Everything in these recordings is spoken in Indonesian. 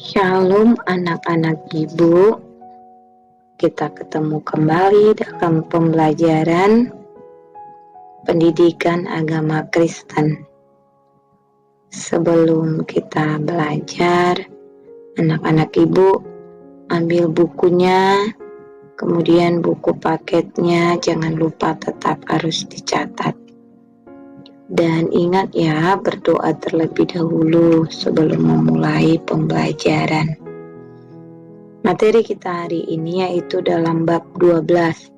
Shalom anak-anak ibu, kita ketemu kembali dalam pembelajaran pendidikan agama Kristen. Sebelum kita belajar, anak-anak ibu ambil bukunya, kemudian buku paketnya jangan lupa tetap harus dicatat. Dan ingat ya, berdoa terlebih dahulu sebelum memulai pembelajaran. Materi kita hari ini yaitu dalam bab 12,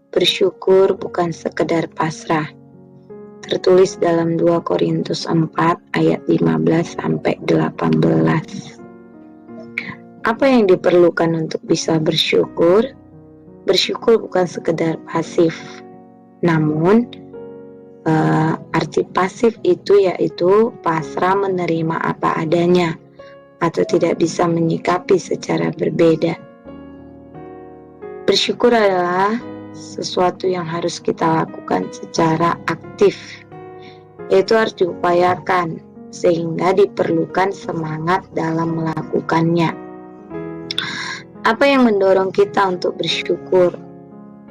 bersyukur bukan sekedar pasrah. Tertulis dalam 2 Korintus 4 ayat 15 sampai 18. Apa yang diperlukan untuk bisa bersyukur? Bersyukur bukan sekedar pasif, namun arti pasif itu yaitu pasrah menerima apa adanya atau tidak bisa menyikapi secara berbeda. Bersyukur adalah sesuatu yang harus kita lakukan secara aktif, yaitu harus diupayakan sehingga diperlukan semangat dalam melakukannya. Apa yang mendorong kita untuk bersyukur?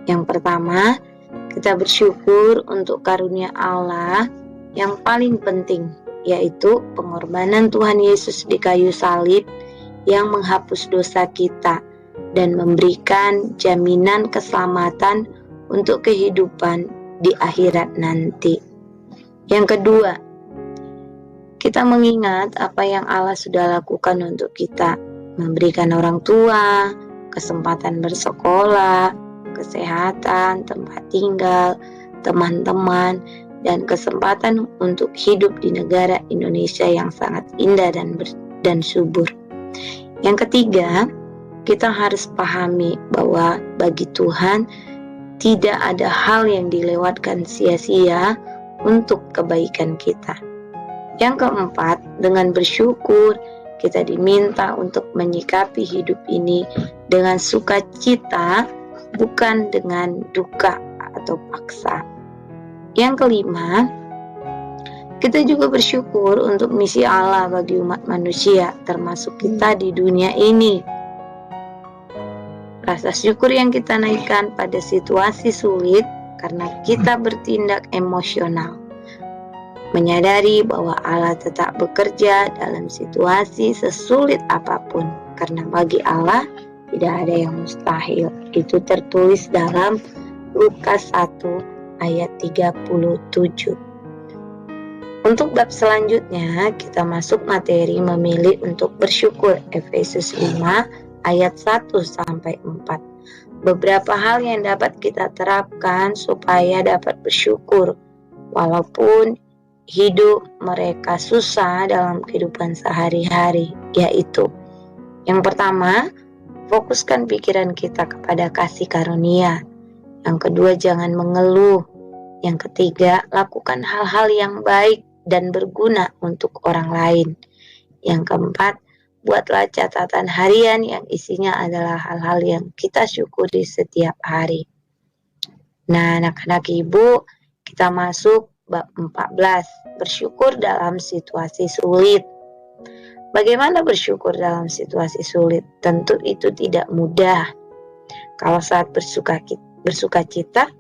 Yang pertama, kita bersyukur untuk karunia Allah yang paling penting, yaitu pengorbanan Tuhan Yesus di kayu salib yang menghapus dosa kita dan memberikan jaminan keselamatan untuk kehidupan di akhirat nanti. Yang kedua, kita mengingat apa yang Allah sudah lakukan untuk kita, memberikan orang tua, kesempatan bersekolah, kesehatan, tempat tinggal, teman-teman, dan kesempatan untuk hidup di negara Indonesia yang sangat indah dan subur. Yang ketiga, kita harus pahami bahwa bagi Tuhan tidak ada hal yang dilewatkan sia-sia untuk kebaikan kita. Yang keempat, dengan bersyukur kita diminta untuk menyikapi hidup ini dengan sukacita, bukan dengan duka atau paksa. Yang kelima, kita juga bersyukur untuk misi Allah bagi umat manusia, termasuk kita di dunia ini. Rasa syukur yang kita naikkan pada situasi sulit karena kita bertindak emosional, menyadari bahwa Allah tetap bekerja dalam situasi sesulit apapun, karena bagi Allah tidak ada yang mustahil. Itu tertulis dalam Lukas 1 ayat 37. Untuk bab selanjutnya, kita masuk materi memilih untuk bersyukur, Efesus 5 ayat 1 sampai 4. Beberapa hal yang dapat kita terapkan supaya dapat bersyukur walaupun hidup mereka susah dalam kehidupan sehari-hari, yaitu yang pertama, fokuskan pikiran kita kepada kasih karunia. Yang kedua, jangan mengeluh. Yang ketiga, lakukan hal-hal yang baik dan berguna untuk orang lain. Yang keempat, buatlah catatan harian yang isinya adalah hal-hal yang kita syukuri setiap hari. Nah, anak-anak ibu, kita masuk bab 14, bersyukur dalam situasi sulit. Bagaimana bersyukur dalam situasi sulit? Tentu itu tidak mudah. Kalau saat bersuka cita,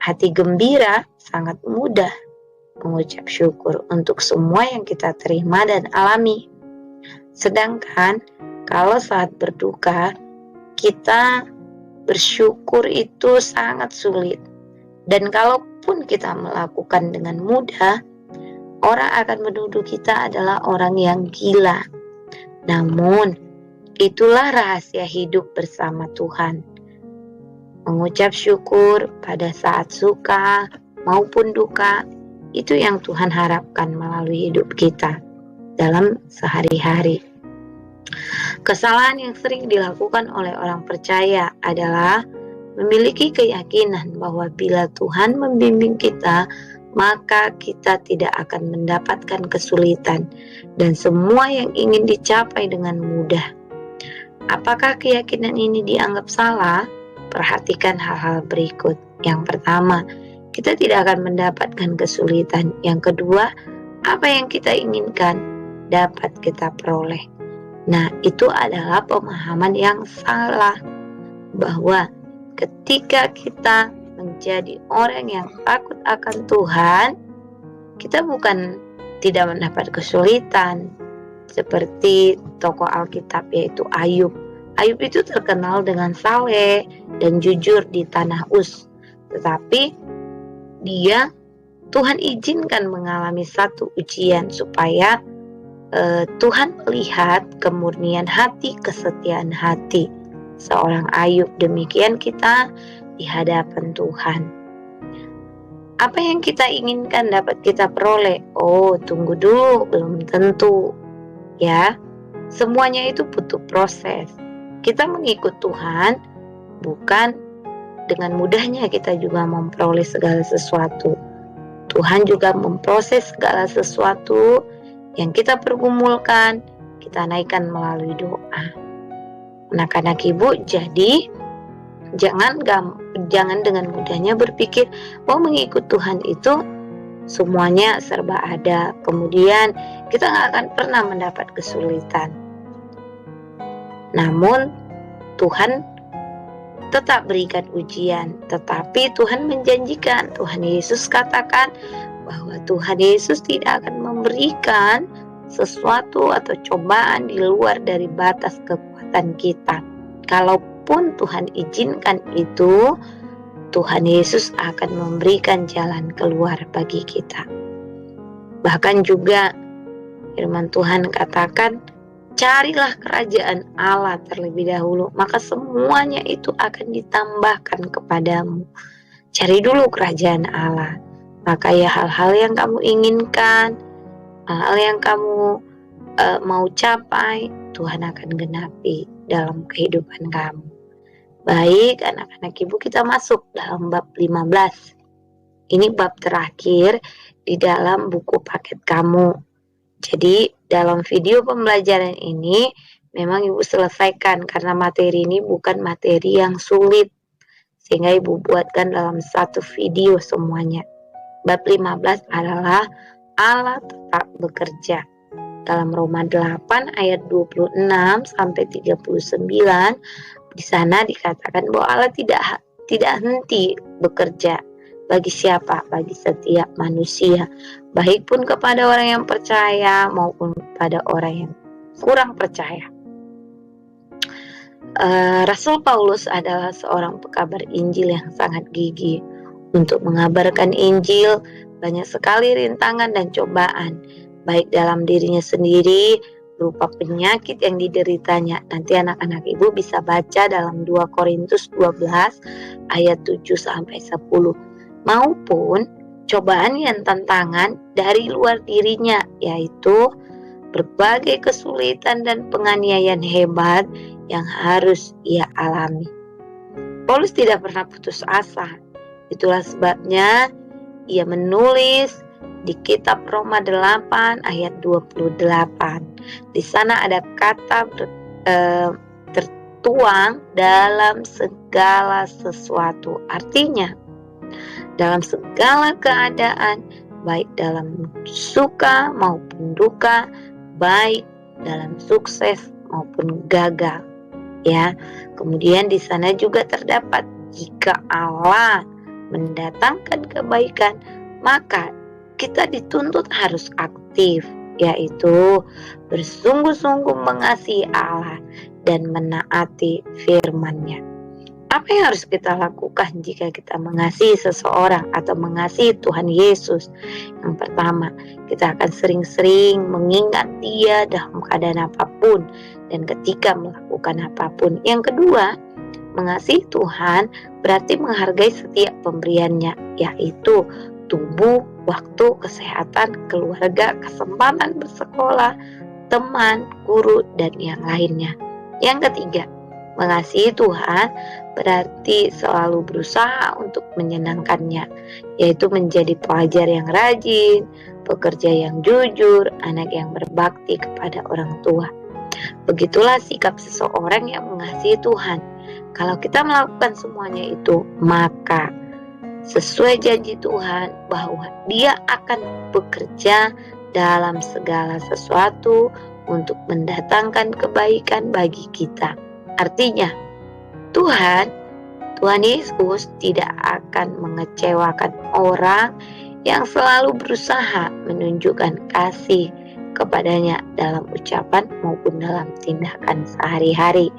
hati gembira, sangat mudah mengucap syukur untuk semua yang kita terima dan alami. Sedangkan kalau saat berduka, kita bersyukur itu sangat sulit. Dan kalaupun kita melakukan dengan mudah, orang akan menuduh kita adalah orang yang gila. Namun, itulah rahasia hidup bersama Tuhan. Mengucap syukur pada saat suka maupun duka, itu yang Tuhan harapkan melalui hidup kita dalam sehari-hari. Kesalahan yang sering dilakukan oleh orang percaya adalah memiliki keyakinan bahwa bila Tuhan membimbing kita, maka kita tidak akan mendapatkan kesulitan dan semua yang ingin dicapai dengan mudah. Apakah keyakinan ini dianggap salah? Perhatikan hal-hal berikut. Yang pertama, kita tidak akan mendapatkan kesulitan. Yang kedua, apa yang kita inginkan dapat kita peroleh. Nah, itu adalah pemahaman yang salah, bahwa ketika kita menjadi orang yang takut akan Tuhan, kita bukan tidak mendapat kesulitan. Seperti tokoh Alkitab yaitu Ayub. Ayub itu terkenal dengan saleh dan jujur di tanah Uz. Tetapi Tuhan izinkan mengalami satu ujian supaya Tuhan melihat kemurnian hati, kesetiaan hati seorang Ayub. Demikian kita di hadapan Tuhan. Apa yang kita inginkan dapat kita peroleh? Oh, tunggu dulu, belum tentu. Ya, semuanya itu butuh proses. Kita mengikut Tuhan bukan dengan mudahnya kita juga memperoleh segala sesuatu. Tuhan juga memproses segala sesuatu yang kita pergumulkan, kita naikkan melalui doa. Anak-anak ibu, jadi jangan dengan mudahnya berpikir bahwa mengikut Tuhan itu semuanya serba ada, kemudian kita nggak akan pernah mendapat kesulitan. Namun Tuhan tetap berikan ujian, tetapi Tuhan menjanjikan, Tuhan Yesus katakan bahwa Tuhan Yesus tidak akan memberikan sesuatu atau cobaan di luar dari batas kekuatan kita. Kalaupun Tuhan izinkan itu, Tuhan Yesus akan memberikan jalan keluar bagi kita. Bahkan juga firman Tuhan katakan, carilah kerajaan Allah terlebih dahulu, maka semuanya itu akan ditambahkan kepadamu. Cari dulu kerajaan Allah, maka ya hal-hal yang kamu inginkan, hal yang kamu mau capai, Tuhan akan genapi dalam kehidupan kamu. Baik, anak-anak ibu, kita masuk dalam bab 15. Ini bab terakhir di dalam buku paket kamu. Jadi, dalam video pembelajaran ini memang ibu selesaikan karena materi ini bukan materi yang sulit. Sehingga ibu buatkan dalam satu video semuanya. Bab 15 adalah Allah tetap bekerja. Dalam Roma 8 ayat 26 sampai 39, di sana dikatakan bahwa Allah tidak henti bekerja. Bagi siapa? Bagi setiap manusia, baik pun kepada orang yang percaya maupun kepada orang yang kurang percaya. Rasul Paulus adalah seorang pekabar Injil yang sangat gigih. Untuk mengabarkan Injil, banyak sekali rintangan dan cobaan, baik dalam dirinya sendiri berupa penyakit yang dideritanya. Nanti anak-anak ibu bisa baca dalam 2 Korintus 12 ayat 7 sampai 10. Maupun cobaan yang tantangan dari luar dirinya, yaitu berbagai kesulitan dan penganiayaan hebat yang harus ia alami. Paulus tidak pernah putus asa. Itulah sebabnya ia menulis di kitab Roma 8 ayat 28. Di sana ada kata tertuang dalam segala sesuatu. Artinya, dalam segala keadaan, baik dalam suka maupun duka, baik dalam sukses maupun gagal. Ya, kemudian di sana juga terdapat, jika Allah mendatangkan kebaikan, maka kita dituntut harus aktif, yaitu bersungguh-sungguh mengasihi Allah dan menaati firman-Nya. Apa yang harus kita lakukan jika kita mengasihi seseorang atau mengasihi Tuhan Yesus? Yang pertama, kita akan sering-sering mengingat Dia dalam keadaan apapun dan ketika melakukan apapun. Yang kedua, mengasihi Tuhan berarti menghargai setiap pemberiannya, yaitu tubuh, waktu, kesehatan, keluarga, kesempatan bersekolah, teman, guru, dan yang lainnya. Yang ketiga, mengasihi Tuhan berarti selalu berusaha untuk menyenangkannya, yaitu menjadi pelajar yang rajin, pekerja yang jujur, anak yang berbakti kepada orang tua. Begitulah sikap seseorang yang mengasihi Tuhan. Kalau kita melakukan semuanya itu, maka sesuai janji Tuhan bahwa Dia akan bekerja dalam segala sesuatu untuk mendatangkan kebaikan bagi kita. Artinya, Tuhan Yesus tidak akan mengecewakan orang yang selalu berusaha menunjukkan kasih kepadanya dalam ucapan maupun dalam tindakan sehari-hari.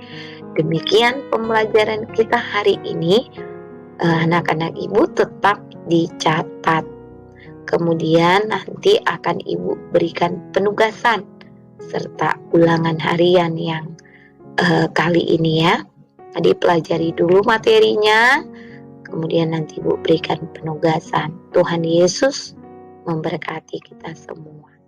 Demikian pembelajaran kita hari ini. Anak-anak ibu tetap dicatat. Kemudian nanti akan ibu berikan penugasan serta ulangan harian yang kali ini ya. Tadi pelajari dulu materinya, kemudian nanti ibu berikan penugasan. Tuhan Yesus memberkati kita semua.